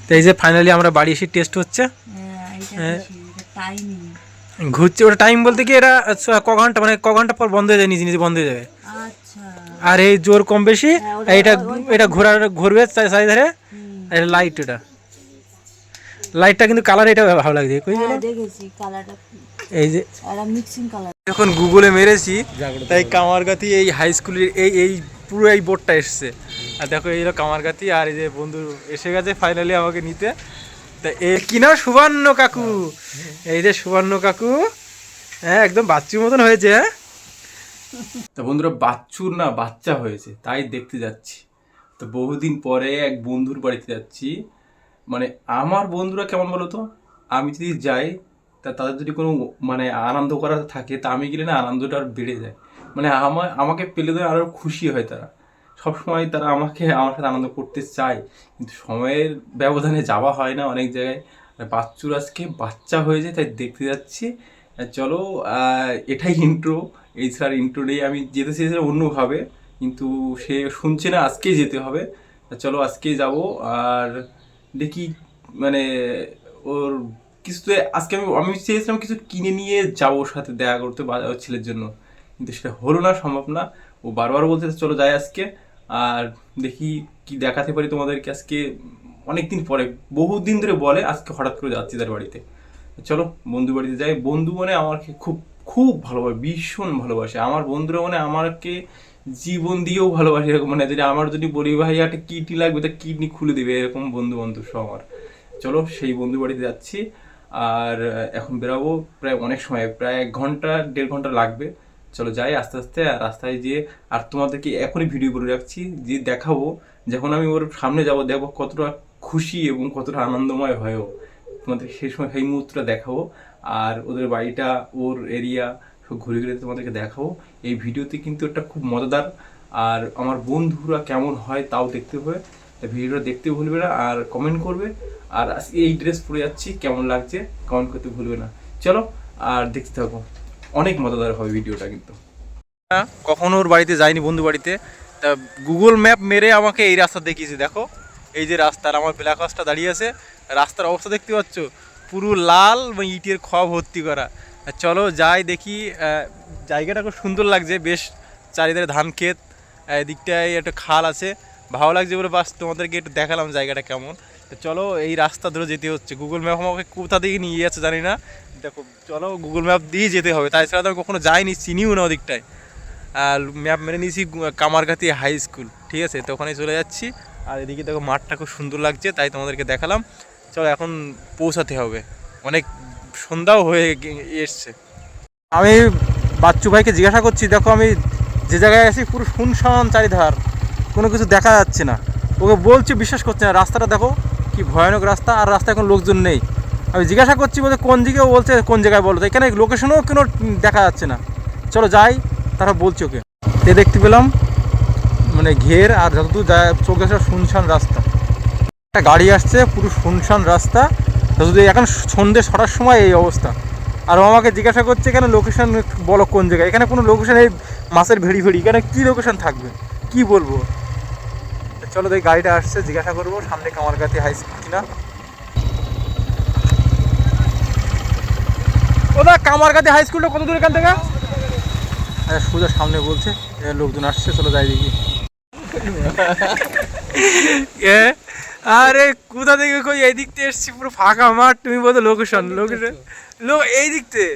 তো এই যে ফাইনালি আমরা বাড়ি এসে টেস্ট হচ্ছে, ঘুরছে। ওটা টাইম বলতে কি এটা ক ঘন্টা, মানে ক ঘন্টা পর বন্ধ হয়ে যায়, নিজে নিজে বন্ধ হয়ে যাবে। আর এই জোর কম বেশি এটা এটা ঘুরবে চারিধারে। আর লাইট, এটা লাইটটা কিন্তু কালার এটা ভালো লাগছে। এই যে যখন গুগলে মেরেছি তাই কামারগাতি এই হাই স্কুলের এই পুরো এই বোর্ডটা এসছে। আর দেখো এই হলো কামারগাতি। আর এই যে বন্ধু এসে গেছে ফাইনালি আমাকে নিতে। তা এ কিনা সুবর্ণ কাকু, এই যে সুবর্ণ কাকু, হ্যাঁ একদম বাচ্চুর মতন হয়েছে। হ্যাঁ তা বন্ধুরা বাচ্চুর না বাচ্চা হয়েছে তাই দেখতে যাচ্ছি। তো বহুদিন পরে এক বন্ধুর বাড়িতে যাচ্ছি। মানে আমার বন্ধুরা কেমন বলো তো, আমি যদি যাই তা তাদের যদি কোনো মানে আনন্দ করার থাকে তা আমি গেলে না আনন্দটা আর বেড়ে যায়। মানে আমাকে পেলে তো আরও খুশি হয় তারা। সবসময় তারা আমার সাথে আনন্দ করতে চায়, কিন্তু সময়ের ব্যবধানে যাওয়া হয় না অনেক জায়গায়। বাচ্চুর আজকে বাচ্চা হয়েছে তাই দেখতে যাচ্ছি। চলো এটাই ইন্ট্রো। এই ছাড়া ইন্ট্রো নেই। আমি যেতে চেয়েছিলাম অন্যভাবে, কিন্তু সে শুনছে না, আজকেই যেতে হবে। চলো আজকেই যাব। আর দেখি মানে ওর কিছুতে আজকে আমি চেয়েছিলাম কিছু কিনে নিয়ে যাবো ওর সাথে দেখা করতে ওর ছেলের জন্য, কিন্তু সেটা হলো না, সম্ভব না। ও বারবার বলতে চলো যাই আজকে। আর দেখি কি দেখাতে পারি তোমাদেরকে আজকে। অনেকদিন পরে, বহুদিন ধরে বলে, আজকে হঠাৎ করে যাচ্ছি তার বাড়িতে। চলো বন্ধু বাড়িতে যাই। বন্ধু মানে আমাকে খুব খুব ভালোবাসে, ভীষণ ভালোবাসে। আমার বন্ধুরা মানে আমাকে জীবন দিয়েও ভালোবাসে এরকম। মানে যদি আমার যদি বলি ভাই একটা কিডনি লাগবে তা কিডনি খুলে দেবে, এরকম বন্ধু বান্ধব সব আমার। চলো সেই বন্ধু বাড়িতে যাচ্ছি। আর এখন বেরাবো, প্রায় অনেক সময়, প্রায় 1 ঘন্টা 1.5 ঘন্টা লাগবে। চলো যাই আস্তে আস্তে। আর রাস্তায় যেয়ে আর তোমাদেরকে এখনই ভিডিও করে রাখছি যে দেখাবো যখন আমি ওর সামনে যাবো, দেখবো কতটা খুশি এবং কতটা আনন্দময় হয়েও তোমাদের সেই সময় সেই মুহূর্তটা দেখাবো। আর ওদের বাড়িটা, ওর এরিয়া সব ঘুরে ঘুরে তোমাদেরকে দেখাবো। এই ভিডিওতে কিন্তু একটা খুব মজাদার। আর আমার বন্ধুরা কেমন হয় তাও দেখতে হবে। ভিডিওটা দেখতে ভুলবে না, আর কমেন্ট করবে। আর এই ড্রেস পরে যাচ্ছি কেমন লাগছে কমেন্ট করতে ভুলবে না। চলো আর দেখতে থাকো, অনেক মজাদার হবে ভিডিওটা কিন্তু। কখনো ওর বাড়িতে যাইনি, বন্ধু বাড়িতে। তা গুগল ম্যাপ মেরে আমাকে এই রাস্তা দেখিয়েছে। দেখো এই যে রাস্তার আমার ব্ল্যাক বাসটা দাঁড়িয়ে আছে, রাস্তার অবস্থা দেখতে পাচ্ছ, পুরো লাল এবং ইটের খোয়া ভর্তি করা। চলো যাই দেখি। জায়গাটা খুব সুন্দর লাগছে, বেশ চারিধারে ধান ক্ষেত, এদিকটায় একটা খাল আছে, ভালো লাগছে বলে বাস তোমাদেরকে একটু দেখালাম জায়গাটা কেমন। তো চলো এই রাস্তা ধরে যেতে হচ্ছে। গুগল ম্যাপ আমাকে কোথা থেকে নিয়ে যাচ্ছে জানি না, দেখো চলো গুগল ম্যাপ দিয়ে যেতে হবে। তাছাড়া তো আমি কখনো যাইনি, চিনিও না ওদিকটায়। আর ম্যাপ মেরে নিয়েছি কামারগাতি হাই স্কুল, ঠিক আছে, তো ওখানে চলে যাচ্ছি। আর এদিকে দেখো মাঠটা খুব সুন্দর লাগছে তাই তোমাদেরকে দেখালাম। চলো এখন পৌঁছাতে হবে, অনেক সন্ধ্যাও হয়ে এসছে। আমি বাচ্চু ভাইকে জিজ্ঞাসা করছি, দেখো আমি যে জায়গায় আছি পুরো শুনশান চারিধার, কোনো কিছু দেখা যাচ্ছে না। ওকে বলছি, বিশ্বাস করছে না। রাস্তাটা দেখো কি ভয়ানক রাস্তা, আর রাস্তায় কোনো লোকজন নেই। আমি জিজ্ঞাসা করছি বলতে কোন দিকে, ও বলছে কোন জায়গায় বলো তো, এখানে লোকেশনও কোনো দেখা যাচ্ছে না। চলো যাই, তারা বলছে ওকে। এ দেখতে পেলাম মানে ঘের, আর যতদূর চোখে আসে শুনশান রাস্তা। একটা গাড়ি আসছে, পুরো শুনশান রাস্তা। যদি এখন সন্ধ্যে 6টার সময় এই অবস্থা। আর ও আমাকে জিজ্ঞাসা করছে এখানে লোকেশন বলো কোন জায়গায়। এখানে কোনো লোকেশন, এই মাছের ভেড়ি ভেড়ি, এখানে কী লোকেশন থাকবে কি বলবো। চলো দেখি গাড়িটা আসছে, জিজ্ঞাসা করবো সামনে কামারগাতি হাই স্কুল কিনা। ওদা কামারগাতি হাই স্কুলটা কত দূর এখান থেকে? সোজা সামনে বলছে, লোকজন আসছে, চলো যাই দেখি। আরে কোথা থেকে কই, এই দিক থেকে এসছি, পুরো ফাঁকা মাঠ, তুমি বলতো লোকেশন এই দিক থেকে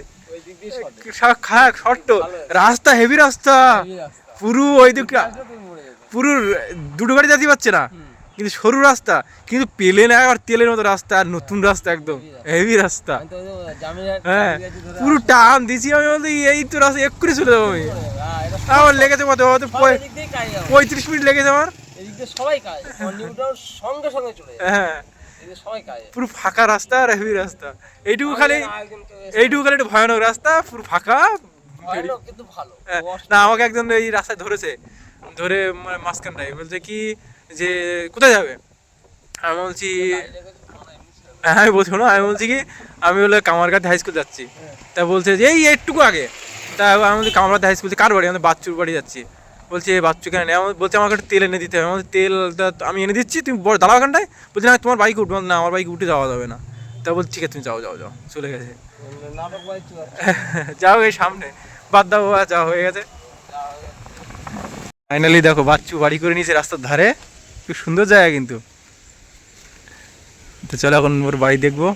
শর্ট রাস্তা, হেভি রাস্তা পুরো ওই দিকটা, পুরো দুটো গাড়ি যেতে পারছে না, কিন্তু সরু রাস্তা, কিন্তু পেলে না আর তেলের মতো রাস্তা। আর নতুন রাস্তা, একদম হেভি রাস্তা। হ্যাঁ পুরো টান দিছি আমি, বলতে এই তো রাস্তা এক্ষুনি চলে যাবো আমি। আমার লেগেছে কত 35 মিনিট লেগেছে আমার। হ্যাঁ পুরো ফাঁকা রাস্তা আর হেভি রাস্তা। এইটুকু খালি একটু ভয়ানক রাস্তা, পুরো ফাঁকা। না আমাকে একজন এই রাস্তায় ধরেছে, ধরে মাঝখানটায় বলছে কি যে কোথায় যাবে। আমি বলছি, হ্যাঁ আমি বলছি না, আমি বলছি কি আমি বলে কামারগাতি হাই স্কুল যাচ্ছি। তা বলছে যে এই একটুকু আগে। তা আমি বলছি কামারগাতি হাই স্কুল কার বাড়ি? আমাদের বাচ্চুর বাড়ি যাচ্ছি। বলছে বাচ্চু কেন নেই, বলছে আমাকে একটু তেল এনে দিতে হবে। আমাদের তেলটা আমি এনে দিচ্ছি, তুমি দাঁড়াও ওখানটায়। বলছি না তোমার বাইক উঠবো না, আমার বাইক উঠে যাওয়া যাবে না। তা বলছি ঠিক আছে তুমি যাও যাও যাও, চলে গেছে। যাও এই সামনে, বাদ দাও, যা হয়ে গেছে। ফাইনালি দেখো বাচ্চু বাড়ি করে নিয়েছে রাস্তার ধারে, খুব সুন্দর জায়গা কিন্তু। তো চলো এখন ওর বাড়ি দেখবো।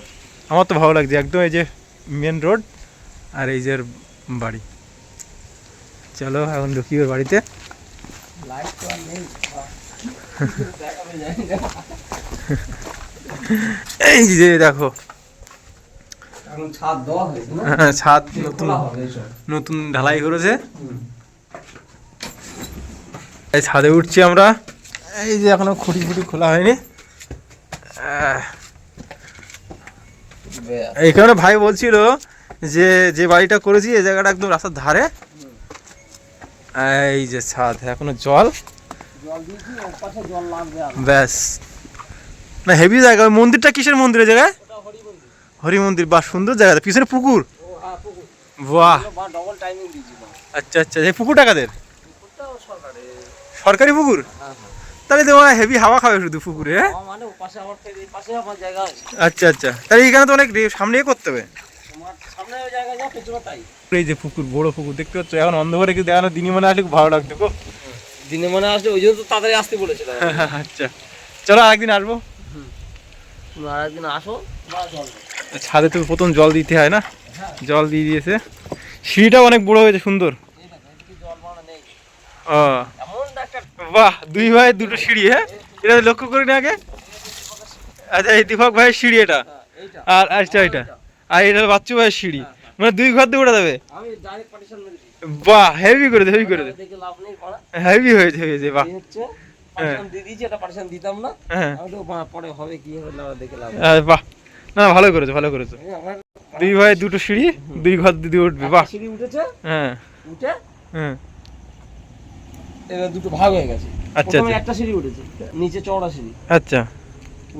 আমার তো ভালো লাগছে একদম, এই যে মেন রোড আর এই যে বাড়ি। চলো এখন ঢুকি ওর বাড়িতে। এই যে দেখো ছাদ নতুন নতুন ঢালাই করেছে, এই ছাদে উঠছি আমরা। এই যে এখনো খুঁটি খুঁটি খোলা হয়নি। এইখানে ভাই বলছিল যে যে বাড়িটা করেছি এই জায়গাটা একদম রাস্তার ধারে। এই যে ছাদ, এখনো জল ব্যাস না, হেভি জায়গা। ওই মন্দিরটা কিসের মন্দিরের জায়গায়? হরি মন্দির। বাহ সুন্দর জায়গা, পিছনে পুকুর। বাহ আচ্ছা আচ্ছা, এই পুকুরটা কাদের? সরকারি পুকুর? তাহলে তো হেভি হাওয়া খাবে শুধু পুকুরে। আচ্ছা আচ্ছা, তাহলে এখানে তো অনেক সামনে করতে হবে। এই যে পুকুর, বড় পুকুর দেখতে পাচ্ছ। এখন অন্ধকারে কিন্তু দেখানো, দিনে মনে আসলে খুব ভালো লাগতো গো। দিনে মনে আসলে ওই জন্য তো তাড়াতাড়ি আসতে বলেছিল। আচ্ছা চলো আরেকদিন আসবো। আরেকদিন আসো। ছাদে তো প্রথম জল দিতে হয় না, জল দিয়ে দিয়েছে। সিঁড়িটাও অনেক বড় হয়েছে, সুন্দর। ও বাহ, দুই ভাই দুটো সিঁড়ি। হ্যাঁ এটা লক্ষ্য করিনি আগে। আচ্ছা এই দীপক ভাইয়ের সিঁড়ি এটা, আর আচ্ছা এটা, আর এটা বাচ্চু ভাইয়ের সিঁড়ি। মানে দুই ঘর দিয়ে ওঠা যাবে। বাহ হেভি করে দে, হেভি করে দে, হেভি হয়েছে হয়েছে। বাহ বাহ না ভালো করেছো, ভালো করেছো। দুই ভাই দুটো সিঁড়ি, দুই ঘর দিয়ে উঠবে। বাহ সিঁড়ি উঠেছে, হ্যাঁ উঠে হ্যাঁ এবার দুটো ভাগ হয়ে গেছে। আচ্ছা প্রথমে একটা সিঁড়ি উঠেছে, নিচে চওড়া সিঁড়ি। আচ্ছা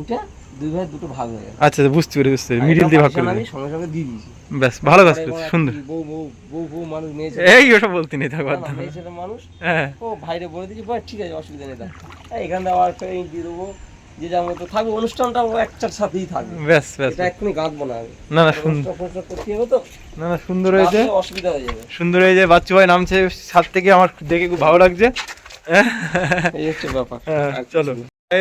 উঠে দুই ভাই দুটো ভাগ হয়ে গেছে। আচ্ছা বুঝতে পেরে, বুঝতে পেরে, মিডিল দিয়ে ভাগ করে আমি সঙ্গে সঙ্গে দিয়ে দিয়েছি। ব্যাস ভালো কাজ করেছো, সুন্দর। বউ বউ বউ বউ মানুষ মেয়ে এই ওসব বলতে নেই, থাকো মেয়ে ছেলে মানুষ। হ্যাঁ ও ভাইরে বলে দিয়েছি, ভাই ঠিক আছে অসুবিধা নেই, এখান থেকে আবার পেইন্ট দিয়ে দেবো, যে যার মতো থাকবে। অনুষ্ঠানটা একটার সাথেই থাকবে। ব্যাস ব্যাস, এটা এক্ষুনি গাঁথবো না আমি। না না সুন্দর, করতে হবে তো, না না সুন্দর হয়েছে, অসুবিধা হয়ে যাবে। সুন্দর হয়েছে। বাচ্চু ভাই নামছে ছাদ থেকে, আমার দেখে খুব ভালো লাগছে। এই হচ্ছে ব্যাপার। চলো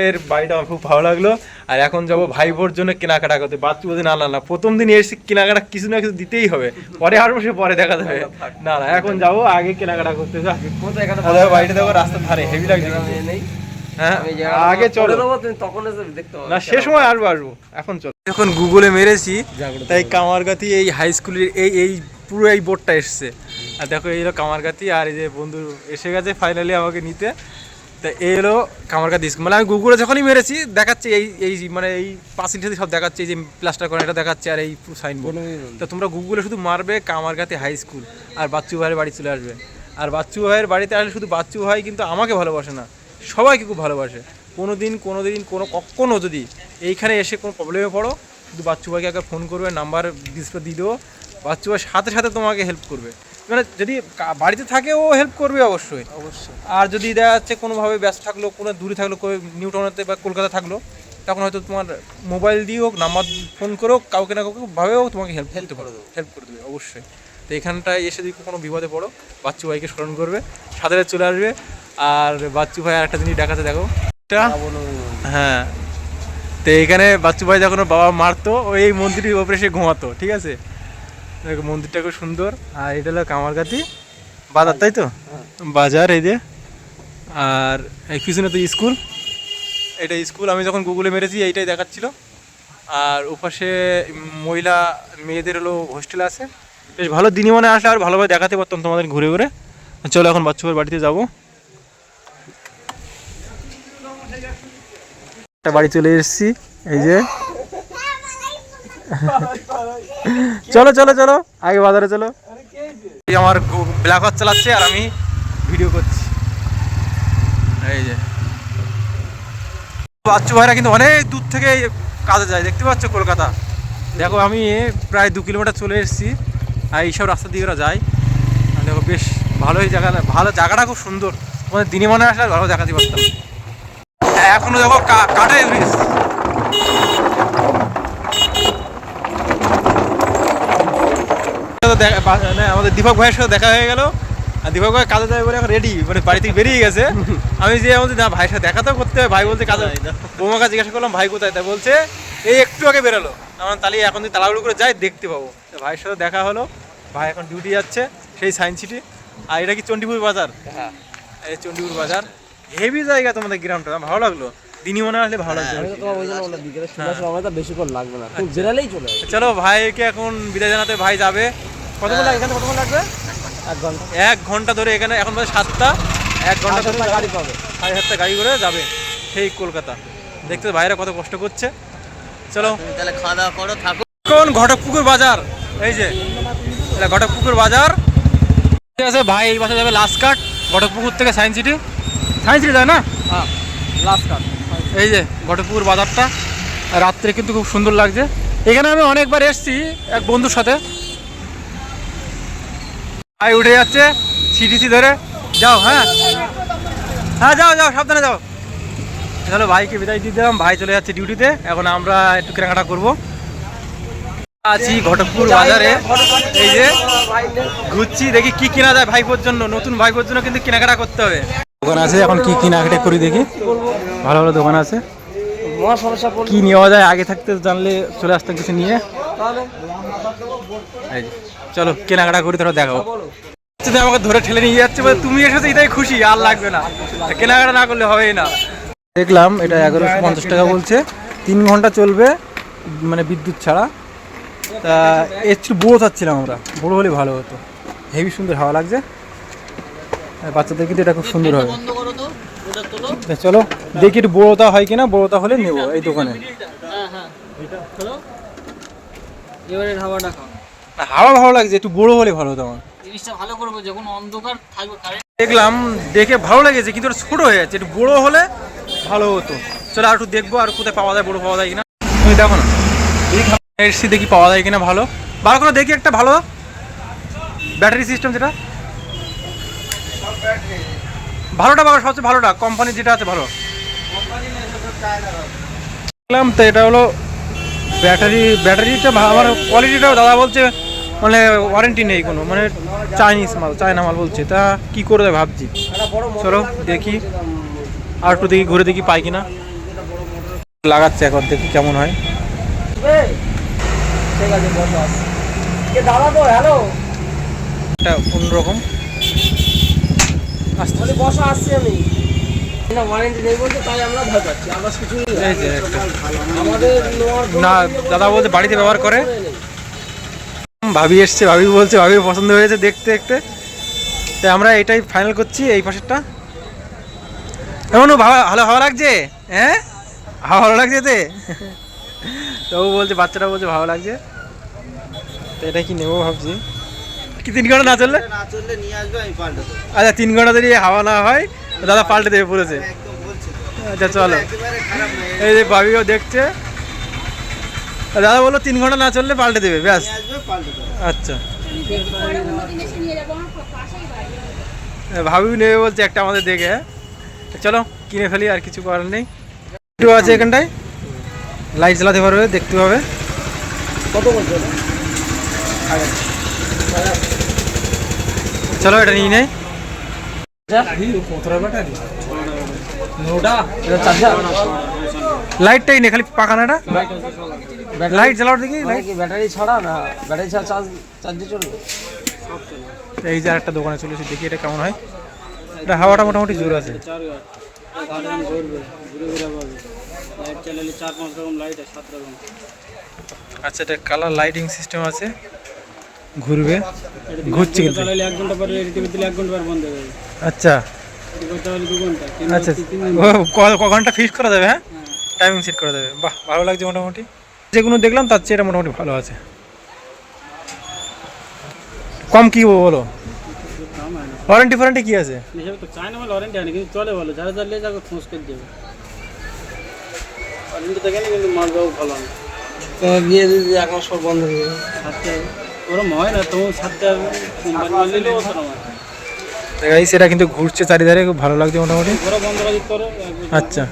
এর বাড়িটা আমার খুব ভালো লাগলো। আর এখন যাবো ভাই বোর জন্য কেনাকাটা করতে। বাচ্চু বলছে না না না, প্রথম দিন এসে কেনাকাটা কিছু না কিছু দিতেই হবে, পরে আসবো সে পরে দেখা যাবে। না না এখন যাবো, আগে কেনাকাটা করতে। বাড়িটা দেখো রাস্তার ধারে, হেভি লাগছে। হ্যাঁ আগে চলো, তখন দেখতে পাবো না সে সময় আসবো আসবো, এখন চলো। এখন গুগলে মেরেছি, তাই কামারগাতি এই হাই স্কুলের এই এই পুরো এই বোর্ডটা এসছে। আর দেখো এই হলো কামারগাতি, আর এই যে বন্ধু এসে গেছে ফাইনালি আমাকে নিতে। তা এই হলো কামারগাতি স্কুল। মানে আমি গুগলে যখনই মেরেছি দেখাচ্ছে এই এই মানে এই পাঁচিল সাথে সব দেখাচ্ছে, এই যে প্লাস্টার করা এটা দেখাচ্ছে, আর এই পুরো সাইনবোর্ড। তা তোমরা গুগলে শুধু মারবে কামারগাতি হাই স্কুল, আর বাচ্চু ভাইয়ের বাড়ি চলে আসবে। আর বাচ্চু ভাইয়ের বাড়িতে আসলে শুধু বাচ্চু ভাই কিন্তু আমাকে ভালোবাসে না, সবাইকে খুব ভালোবাসে। কোনো দিন কখনো যদি এইখানে এসে কোনো প্রবলেমে পড়ো, শুধু বাচ্চু ভাইকে আগে ফোন করবে, নাম্বার ডিসপ্লে দিয়ে দেবো, বাচ্চু ভাই সাথে সাথে তোমাকে হেল্প করবে। মানে যদি বাড়িতে থাকে ও হেল্প করবে অবশ্যই অবশ্যই। আর যদি দেখা যাচ্ছে কোনোভাবে ব্যস্ত থাকলো, কোনো দূরে থাকলো, নিউ টাউনেতে বা কলকাতা থাকলো, তখন হয়তো তোমার মোবাইল দিয়ে হোক, নাম্বার ফোন করেও কাউকে না কাউকে ভাবেও তোমাকে হেল্প করে দেবে অবশ্যই। তো এখানটায় এসে যদি কোনো বিপদে পড়ো, বাচ্চু ভাইকে স্মরণ করবে, সাথে চলে আসবে। আর বাচ্চু ভাই আরেকটা জিনিস দেখাতে দেখো, হ্যাঁ। তো এখানে বাচ্চু ভাই যখন বাবা মারতো, ওই এই মন্দিরের ওপরে সে ঘুমাতো, ঠিক আছে। মন্দিরটা খুব সুন্দর। আর এটা হলো কামারগাতি বাজার, তাই তো বাজার এই যে। আর এই পিছনে তো স্কুল, এটা স্কুল। আমি যখন গুগলে মেরেছি এইটাই দেখাচ্ছিল। আর ওপাশে মহিলা মেয়েদের হলো হোস্টেল আছে, বেশ ভালো। দিনই মনে আসলে আর ভালোভাবে দেখাতে পারতাম তোমাদের ঘুরে ঘুরে। চলো এখন বাচ্চু ভাইয়ের বাড়িতে যাবো। একটা বাড়ি চলে এসেছি, এই যে। চলো চলো চলো আগে বাজারে চলো। আমার ব্ল্যাক হট চালাচ্ছে আর আমি ভিডিও করছি, এই যে। বাচ্চু ভাইরা কিন্তু অনেক দূর থেকে কাজে যায়, দেখতে পাচ্ছ কলকাতা। দেখো আমি প্রায় 2 কিলোমিটার চলে এসেছি, আর এইসব রাস্তা দিয়ে ওরা যায়। দেখো বেশ ভালোই জায়গা, ভালো জায়গাটা খুব সুন্দর। তোমাদের দিনে মনে আসলে ভালো দেখাতে পারতাম। এখনো দেখো কাঠের ব্রিজ। আমাদের দীপক ভাইয়ের সাথে দেখা হয়ে গেল, আর দীপক ভাই কাজে যাবে বলে এখন রেডি, মানে বাড়ি থেকে বেরিয়ে গেছে। আমি যে আমাদের না ভাইয়ের সাথে দেখা তো করতে হবে, ভাই বলছে কাজে। বৌমাকে জিজ্ঞাসা করলাম ভাই কোথায়, তাই বলছে এই একটু আগে বেরোলো। আমার তাহলে এখন যদি তাড়াহুড়ো করে যাই দেখতে পাবো। ভাইয়ের সাথে দেখা হলো, ভাই এখন ডিউটি যাচ্ছে সেই সায়েন্স সিটি। আর এটা কি চণ্ডীপুর বাজার? হ্যাঁ, এই চণ্ডীপুর বাজার হেভি জায়গা তোমাদের গ্রামটা, ভালো লাগলো। দিনই মনে আসলে ভালো লাগবে। আমি তো তোমার ওই জন্য বললাম বিকেলে চলে আসলে আমরা তো বেশিক্ষণ লাগবে না, তুমি বেরালেই চলে আসবে। চলো ভাইকে এখন বিদায় জানাতে, ভাই যাবে। কতক্ষণ লাগবে এখানে, কতক্ষণ লাগবে? 1 ঘন্টা। 1 ঘন্টা ধরে এখানে, এখন বাজে 7টা, 1 ঘন্টা ধরে গাড়ি পাবে, 7:30 গাড়ি করে যাবে সেই কলকাতা। দেখতে ভাইরা কত কষ্ট করছে। চলো তাহলে খাওয়া দাওয়া করো, থাকো। এখন ঘটকপুকুর বাজার, এই যে এটা ঘটকপুকুর বাজার। ঠিক আছে, ভাই এই বাসে যাবে লাস্ট কাট, ঘটকপুকুর থেকে সায়েন্স সিটি। সায়েন্স সিটি যায় না? হ্যাঁ, লাস্ট কাট। এই যে ঘটকপুকুর বাজারটা, রাত্রে কিন্তু খুব সুন্দর লাগছে। এখানে আমি অনেকবার এসেছি এক বন্ধুর সাথে। ভাই উঠে যাচ্ছে সিটিসি ধরে, যাও। হ্যাঁ হ্যাঁ, যাও যাও, সাবধানে যাও। চলো ভাইকে বিদায় দিয়ে দিলাম, ভাই চলে যাচ্ছে ডিউটিতে। এখন আমরা একটু কেনাকাটা করবো। আছি ঘটকপুর বাজারে, এই যে ঘুরছি, দেখি কি কেনা যায় ভাইপোর জন্য। নতুন ভাইপোর জন্য কিন্তু কেনাকাটা করতে হবে। দোকান আছে, এখন কি কেনাকাটা করি দেখি। ভালো ভালো দোকান আছে, মহা সমস্যা পড়লো। কি নেওয়া যায় আগে থাকতে জানলে চলে আসতাম কিছু নিয়ে। এই যে, চলো কেনাকাটা করি, তারপর দেখাবো। আমাকে ধরে ঠেলে নিয়ে যাচ্ছে, বলে তুমি এসেছো এটাই খুশি, আর লাগবে না, কেনাকাটা না করলে হবেই না। দেখলাম এটা 1150 টাকা বলছে, 3 ঘন্টা চলবে, মানে বিদ্যুৎ ছাড়া। তা একটু বড়ো চাচ্ছিলাম আমরা, বড়ো হলে ভালো হতো। হেভি সুন্দর হাওয়া লাগছে, বাচ্চাদের কিন্তু এটা খুব সুন্দর হবে। চলো দেখি একটু বড়োটা হয় কিনা, বড়োটা হলে নেবো এই দোকানে। হাওয়া ভালো লাগছে, একটু বড়ো হলে ভালো হতো আমার। দেখলাম দেখে ভালো লেগেছে, কিন্তু ওটা ছোট হয়ে যাচ্ছে, একটু বড়ো হলে ভালো হতো। চলো আর একটু দেখবো আর কোথায় পাওয়া যায়, বড়ো পাওয়া যায় কিনা। তুমি দেখো না, এসছি দেখি পাওয়া যায় কিনা। ভালো ভালো করে দেখি একটা ভালো ব্যাটারি সিস্টেম, যেটা ভালোটা পাবো, সবচেয়ে ভালোটা কোম্পানি যেটা আছে ভালো। দেখলাম তো এটা হলো ব্যাটারিটা আমার কোয়ালিটিটাও দাদা বলছে মানে ওয়ারেন্টি নেই কোনো, মানে চাইনিজ মাল, চায়না মাল বলছে। তা কি করে দেয় ভাবছি। চলো দেখি আর একটু দেখি, ঘুরে দেখি পাই কিনা। লাগাচ্ছে এখন, দেখি কেমন হয়। ঠিক আছে, বসো। কে দাদা তো? হ্যালো, এটা অন্যরকম। আস্তে বলে বসো, আসছি আমি। না ওয়ারেন্টি নেই বলতে তাই আমরা ভয় পাচ্ছি, আমরা কিছু এই যে একটা আমাদের না, দাদা বলছে বাড়িতে ব্যবহার করে। ভাবি এসছে, ভাবি বলছে ভাবির পছন্দ হয়েছে দেখতে দেখতে, তাই আমরা এটাই ফাইনাল করছি। এই পাশেরটা এমন ভালো হাওয়া লাগছে। হ্যাঁ, হাওয়া ভালো লাগছে তে। তো ও বলছে, বাচ্চাটা বলছে ভালো লাগছে, তো এটা কি নেবো ভাবছি। কি 3 ঘন্টা না চললে নিয়ে আসবে, আমি পাল্টে দেবো। আচ্ছা 3 ঘন্টা যদি হাওয়া না হয় দাদা পাল্টে দেবে বলেছে। আচ্ছা চলো, এই যে ভাবিও দেখছে, দাদা বললো 3 ঘন্টা না চললে পাল্টে দেবে, ব্যাস। আচ্ছা ভাবিও নেবে বলছে একটা আমাদের দেখে। চলো কিনে ফেলি, আর কিছু করার নেই। একটু আছে এখানটায়, লাইট জ্বালাতে পারবে, দেখতে পাবে। কত বলছো? চলো এটা নিয়ে নেই। লাইটটাই নেই, খালি পাখানাটা লাইট জ্বালাও দেখি। ব্যাটারি ছাড়া না, ব্যাটারি ছাড়া চার্জ দিয়ে চলবে। এই যে একটা দোকানে চলেছি, দেখি এটা কেমন হয়। এটা হাওয়াটা মোটামুটি জোর আছে। আচ্ছা, এটা কালার লাইটিং সিস্টেম আছে, ঘুরবে, ঘুরছে কিন্তু। আচ্ছা আচ্ছা, ক ঘন্টা ফিক্স করা যাবে? হ্যাঁ, টাইমিং সেট করা যাবে। বাহ, ভালো লাগছে মোটামুটি। যেগুলো দেখলাম তার চেয়ে এটা মোটামুটি ভালো আছে। কম কি বলো, ওয়ারেন্টি কি আছে? চায়না মাল ওয়ারেন্টি আনে কিন্তু চলে ভালো, যারা চালিয়ে যাবে খোঁজ করে দেবে। ওয়ারেন্টি দেখে না, কিন্তু মালটাও ভালো না। গিয়ে যদি 1 মাস পর বন্ধ হয়ে যাবে, সাথে ওরম হয় না, তো সাথে কোম্পানি মাল নিলেও ওরম হয়। গাইস এটা কিন্তু ঘুরছে চারিধারে, খুব ভালো লাগছে মোটামুটি। ওরা বন্ধ করে দিতে পারো আচ্ছা,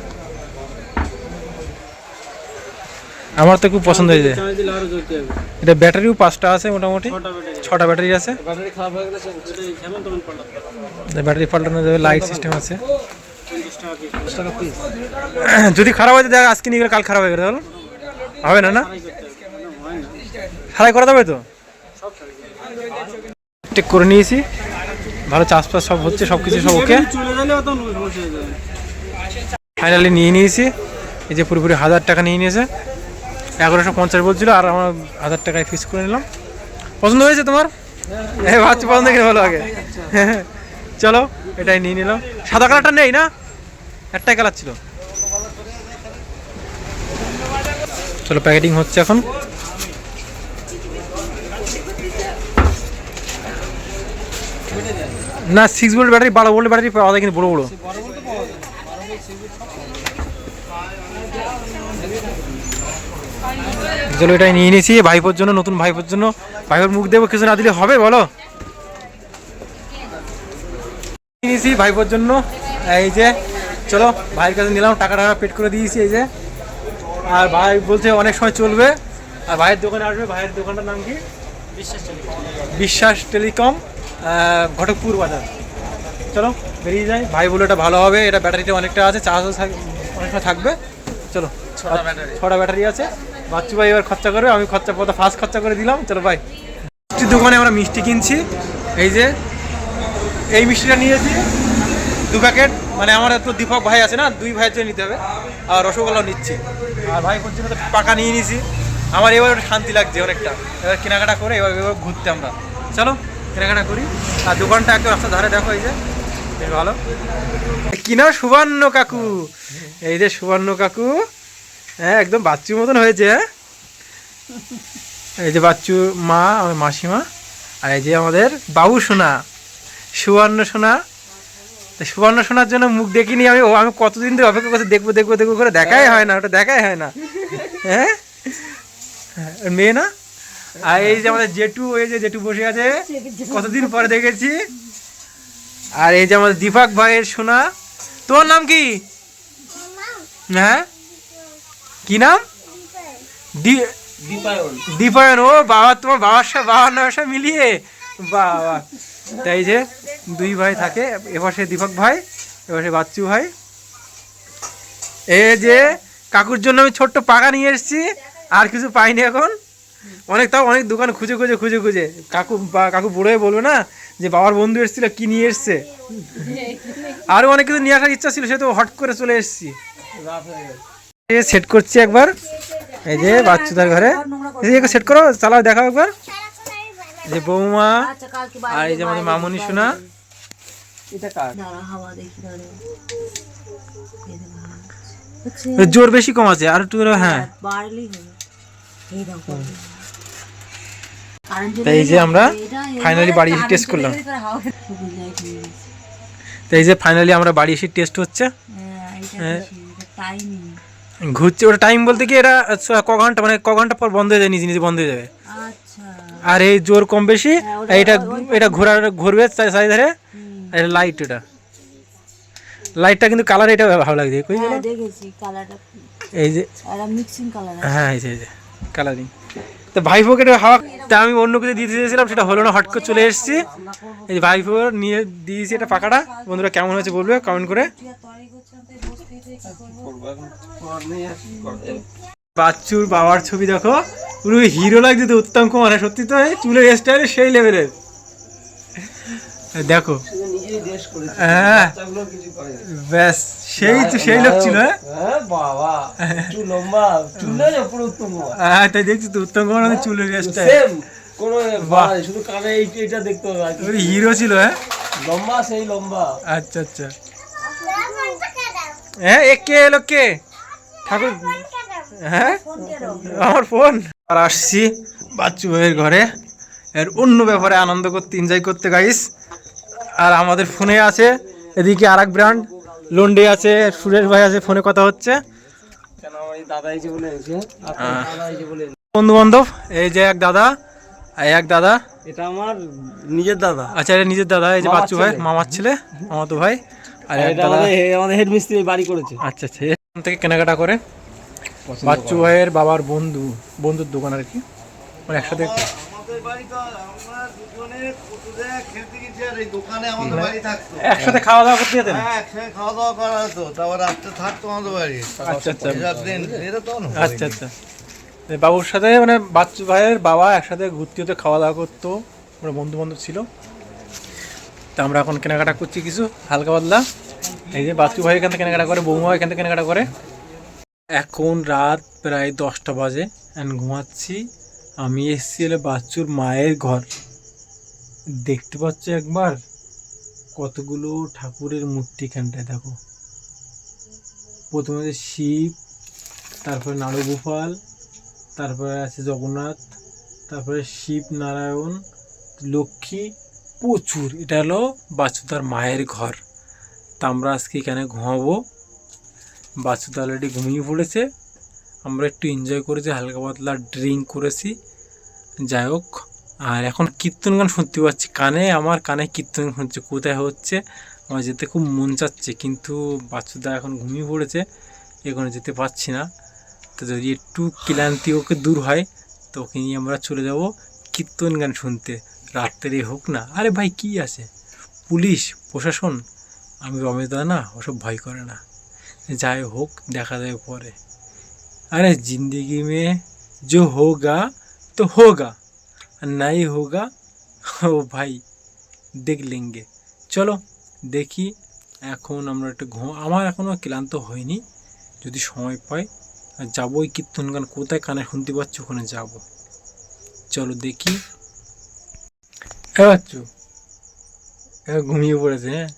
আমার তো খুব পছন্দ হয়েছে। চার্জ দিলে আরো জ্বলতে হবে। এটা ব্যাটারিও 5টা আছে মোটামুটি, 6টা ব্যাটারি 6টা ব্যাটারি আছে। ব্যাটারি খারাপ হয়ে গেলে এটা যেমন তেমন পাল্টাতে পারো। ব্যাটারি পাল্টানো যাবে, লাইট সিস্টেম আছে। 50 টাকা পিস। 10 টাকা পিস। যদি খারাপ হয় দেখ, আজকে নিয়ে গেলে কাল খারাপ হয়ে গেলে তাহলে হবে না? না ট্রাই করতে হবে, হয় না। সারাই করা যাবে তো? সব ট্রাই চেক করে নিয়েছি, ভালো চাষবাস সব হচ্ছে, সব কিছু সব ওকে। চলে গেলে অত সমস্যা হয়ে যাবে। ফাইনালি নিয়ে নিয়েছি, এই যে পুরোপুরি 1000 টাকা নিয়ে নিয়েছে। 1150 বলছিল, আর আমার 1000 টাকায় ফিক্স করে নিলাম। পছন্দ হয়েছে তোমার? হ্যাঁ ভাবছি পছন্দ কিনে ভালো আগে। চলো এটাই নিয়ে নিলাম। সাদা কালারটা নেই না? একটাই কালার ছিল। চলো প্যাকেটিং হচ্ছে এখন। না 6 ভোল্ট ব্যাটারি, 12 ভোল্ট ব্যাটারি পাওয়া যায় কিন্তু বড় বড়। চলো এটাই নিয়ে নিয়েছি ভাইপোর জন্য, নতুন ভাইপোর জন্য। ভাইপোর মুখ দেবো, কিছু না দিলে হবে বলো? নিয়েছি ভাইপোর জন্য, এই যে চলো ভাইয়ের কাছে নিলাম, টাকা পেড করে দিয়েছি এই যে। আর ভাই বলছে অনেক সময় চলবে, আর ভাইয়ের দোকানে আসবে। ভাইয়ের দোকানটার নাম কি? বিশ্বাস টেলিকম, ঘটকপুর বাজার। চলো বেরিয়ে যাই। ভাই বলে এটা ভালো হবে, এটা ব্যাটারিটা অনেকটা আছে, চার্জও অনেক সময় থাকবে। চলো 6টা ব্যাটারি আছে। বাচ্চু ভাই এবার খরচা করবে, আমি খরচা পথে ফার্স্ট খরচা করে দিলাম। চলো ভাই, মিষ্টির দোকানে আমরা মিষ্টি কিনছি। এই যে এই মিষ্টিটা নিয়েছি 2 প্যাকেট, মানে আমার তো দীপক ভাই আছে না, 2 ভাইয়ের জন্য নিতে হবে। আর রসগোল্লাও নিচ্ছি, আর ভাই করছে তো পাকা নিয়ে নিয়েছি। আমার এবার শান্তি লাগছে অনেকটা। এবার কেনাকাটা করে এবার ঘুরতে আমরা। চলো কেনাকাটা করি। আর দোকানটা একদম রাস্তার ধারে, দেখো এই যে বেশ ভালো। কিনা সুবর্ণ কাকু, এই যে সুবর্ণ কাকু, হ্যাঁ একদম বাচ্চুর মতন হয়েছে। হ্যাঁ এই যে বাচ্চু মা, আমার মাসিমা, আর এই যে আমাদের বাবু সোনা সুবর্ণ সোনা। সুবর্ণ সোনার জন্য মুখ দেখিনি আমি, আমি কতদিন ধরে অপেক্ষা করছি, দেখবো দেখবো দেখবো করে, দেখাই হয় না, ওটা দেখাই হয় না। হ্যাঁ মেয়ে না? আর এই যে আমাদের জেঠু, এই যে জেঠু বসে আছে, কতদিন পরে দেখেছি। আর এই যে আমাদের দীপক ভাইয়ের সোনা। তোমার নাম কি? হ্যাঁ কি নাম? দীপায়ন। ও বাবা, তোমার বাবার নামের সাথে মিলিয়ে, বাবা। তাই যে 2 ভাই থাকে, এপাশে দীপক ভাই, এপাশে বাচ্চু ভাই। এই যে কাকুর জন্য আমি ছোট্ট পাকা নিয়ে এসেছি, আর কিছু পাইনি এখন। অনেক দোকান খুঁজে কাকু বুড়ো হয়ে বলবে না যে বাবার বন্ধু এসেছিল, কি নিয়ে এসছে। আরও অনেক কিছু নিয়ে আসার ইচ্ছা ছিল, সে তো হট করে চলে এসেছি। সেট করছি একবার, এই যে বাচ্চাদের ঘরে সেট করো, চালাও, দেখাও একবার। যে বৌমা, আর এই যে আমাদের মামনি সোনা। জোর বেশি কম আছে, আর একটু। হ্যাঁ এই যে আমরা ফাইনালি বাড়ি এসে টেস্ট করলাম। এই যে ফাইনালি আমরা বাড়ি এসে টেস্ট হচ্ছে, ঘুরছে। ওটা টাইম বলতে কি, এটা ক ঘন্টা, মানে ক ঘন্টা পর বন্ধ হয়ে যায়, নিজে নিজে বন্ধ হয়ে যাবে। আর এই জোর কম বেশি, এটা ঘুরবে চারিধারে। লাইট, এটা লাইটটা কিন্তু কালার, এটা ভালো লাগছে। এই যে হ্যাঁ এই যে কালারিং। তো ভাইফোকে হাওয়া, তা আমি অন্য কিছু দিতে চেয়েছিলাম, সেটা হলো না, হট করে চলে এসেছি। এই ভাইফো নিয়ে দিয়েছি এটা পাকাটা। বন্ধুরা কেমন হয়েছে বলবে কমেন্ট করে। বাচ্চুর বাবার ছবি দেখো, পুরো হিরো লাগছে তো, উত্তম কুমার। সত্যি তো এই চুলের স্টাইল সেই লেভেলের, দেখো। হ্যাঁ ব্যাস, সেই লোক ছিল। হ্যাঁ তাই দেখছি তো, উত্তম কুমার চুলের স্টাইল হিরো ছিল। হ্যাঁ লম্বা, সেই লম্বা। আচ্ছা আচ্ছা। হ্যাঁ কে এলো, কে? ঠাকুর? হ্যাঁ আমার ফোন। আর আসছি বাচ্চু ভাইয়ের ঘরে, এর অন্য ব্যাপারে আনন্দ করতে, এনজয় করতে গাইস। আর আমাদের ফোনে আছে এদিকে আর এক ব্র্যান্ড লন্ডে আছে, সুরেশ ভাই আছে, ফোনে কথা হচ্ছে। বন্ধু বান্ধব, এই যে এক দাদা, আর এক দাদা, এটা আমার নিজের দাদা। আচ্ছা এটা নিজের দাদা, এই যে মামার বাচ্চু ভাই, ছেলে। মামার ছেলে, মামাতো ভাই। আর এক এটা দাদা, আমাদের হেড মিস্ত্রি বাড়ি করেছে। আচ্ছা আচ্ছা, এখান থেকে কেনাকাটা করে বাচ্চু ভাইয়ের বাবার বন্ধুর দোকান আর কি, মানে একসাথে আমাদের বাড়ি তো আমরা দুজনে কচুদা খেলতে গেছি আর এই দোকানে আমাদের বাড়ি থাকতো। একসাথে খাওয়া দাওয়া করতে যেতেন। হ্যাঁ, একসাথে খাওয়া দাওয়া করা হতো, তারপর রাত্রে থাকতো আমাদের বাড়ি। আচ্ছা আচ্ছা এসব দিন এটা তো না। আচ্ছা আচ্ছা, এই বাবুর সাথে মানে বাচ্চু ভাইয়ের বাবা একসাথে ঘুরতে হতে খাওয়া দাওয়া করতো, আমরা বন্ধু বান্ধব ছিল। তা আমরা এখন কেনাকাটা করছি কিছু হালকা পাতলা। এই যে বাচ্চু ভাই এখান থেকে কেনাকাটা করে, বৌমা এখান থেকে কেনাকাটা করে। এখন রাত প্রায় 10টা বাজে, অ্যান্ড ঘুমাচ্ছি। আমি এসেছি হলো বাচ্চুর মায়ের ঘর। দেখতে পাচ্ছ একবার কতগুলো ঠাকুরের মূর্তি এখানটায় দেখো। প্রথমে আছে শিব, তারপরে নাড়ুগোপাল, তারপরে আছে জগন্নাথ, তারপরে শিব নারায়ণ, লক্ষ্মী, প্রচুর। এটা হলো বাচ্চুদার মায়ের ঘর। তা আমরা আজকে এখানে ঘুমাবো। বাচ্চুদা অলরেডি ঘুমিয়ে পড়েছে, আমরা একটু এনজয় করেছি, হালকা পাতলা ড্রিঙ্ক করেছি। যাই হোক, আর এখন কীর্তন গান শুনতে পাচ্ছি কানে, আমার কানে কীর্তন গান শুনছে। কোথায় হচ্ছে আমার যেতে খুব মন চাচ্ছে, কিন্তু বাচ্চুদা এখন ঘুমিয়ে পড়েছে, এখানে যেতে পারছি না। তো যদি একটু ক্লান্তি ওকে দূর হয় তো ওকে নিয়ে আমরা চলে যাব কীর্তন গান শুনতে, রাত্রে হোক না। আরে ভাই কী আছে, পুলিশ প্রশাসন, আমি রমেশ দা না, ওসব ভয় করে না। যাই হোক, দেখা যাবে পরে। अरे जिंदगी में जो होगा तो होगा, नहीं होगा ও ভাই দেখ লেঙ্গে। চলো দেখি, এখন আমরা একটু আমার এখনও ক্লান্ত হয়নি, যদি সময় পাই যাবো। ওই কীর্তন গান কোথায় কানে শুনতে পাচ্ছি ওখানে যাব। চলো দেখি। বাচ্চু ঘুমিয়ে পড়েছে। হ্যাঁ,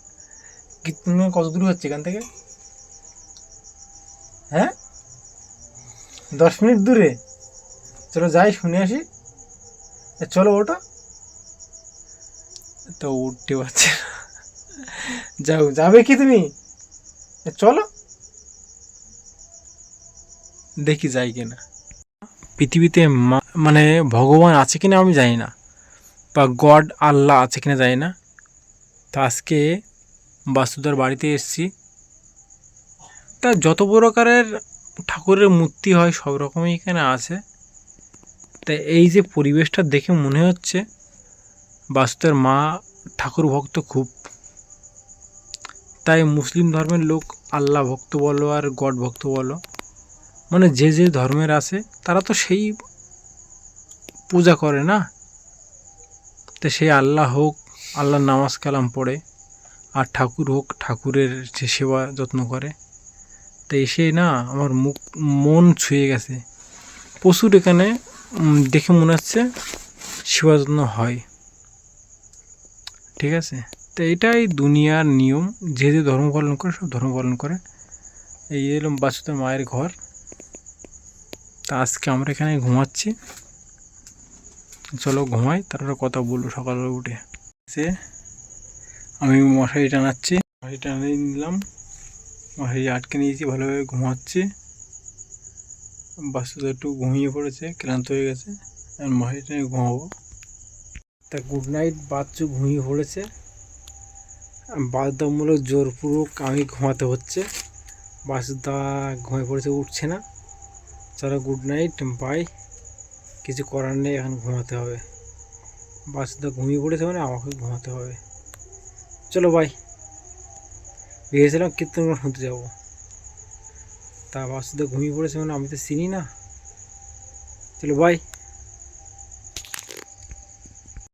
কীর্তন গান কত দূর হচ্ছে এখান থেকে? হ্যাঁ, 10 মিনিট দূরে। চলো যাই, শুনে আসি। চলো ওটা তো উঠতে পারছে না। যাও, যাবে কি তুমি? চলো দেখি যাই কিনা। পৃথিবীতে মানে ভগবান আছে কিনা আমি জানি না, বা গড আল্লাহ আছে কিনা জানি না। তা আজকে বাস্তুদার বাড়িতে এসেছি। তা যত প্রকারের ঠাকুরের মূর্তি হয় সব রকমই এখানে আছে। তাই এই যে পরিবেশটা দেখে মনে হচ্ছে বাস্তুদের মা ঠাকুর ভক্ত খুব। তাই মুসলিম ধর্মের লোক আল্লাহ ভক্ত বলো আর গড ভক্ত বলো, মানে যে যে ধর্মের আছে তারা তো সেই পূজা করে না। তো সেই আল্লাহ হোক, আল্লাহর নামাজ কালাম পড়ে, আর ঠাকুর হোক, ঠাকুরের যে সেবা যত্ন করে। তো এসে না আমার মন ছুঁয়ে গেছে প্রচুর। এখানে দেখে মনে হচ্ছে সেবা যত্ন হয়, ঠিক আছে। তো এটাই দুনিয়ার নিয়ম, যে যে ধর্ম পালন করে সব ধর্ম পালন করে। এই এলাম বাচ্চুদের মায়ের ঘর। তা আজকে আমরা এখানে ঘুমাচ্ছি। চলো ঘুমাই, তারপরে কথা বলবো সকালবেলা উঠে। সে আমি মশারি টানাচ্ছি, মশারি টানিয়ে নিলাম, মশারি আটকে নিয়েছি, ভালোভাবে ঘুমাচ্ছি। বাচ্চুটা একটু ঘুমিয়ে পড়েছে, ক্লান্ত হয়ে গেছে, আর মশারি টানিয়ে ঘুমাবো। তা গুড নাইট। বাচ্চু ঘুমিয়ে পড়েছে, বাধ্যতামূলক জোরপূর্বক আমি ঘুমাতে হচ্ছে। বাচ্চুদা ঘুমিয়ে পড়েছে, উঠছে না। চলো গুড নাইট, বাই। কিছু করার নেই, এখন ঘুমাতে হবে। বাচ্চুদা ঘুমিয়ে পড়েছে মানে আমাকে ঘুমাতে হবে। চলো বাই। ভেবেছিলাম কীর্তন শুনতে যাবো, তা বাচ্চুদা ঘুমিয়ে পড়েছে মানে আমি তো চিনি না। চলো বাই।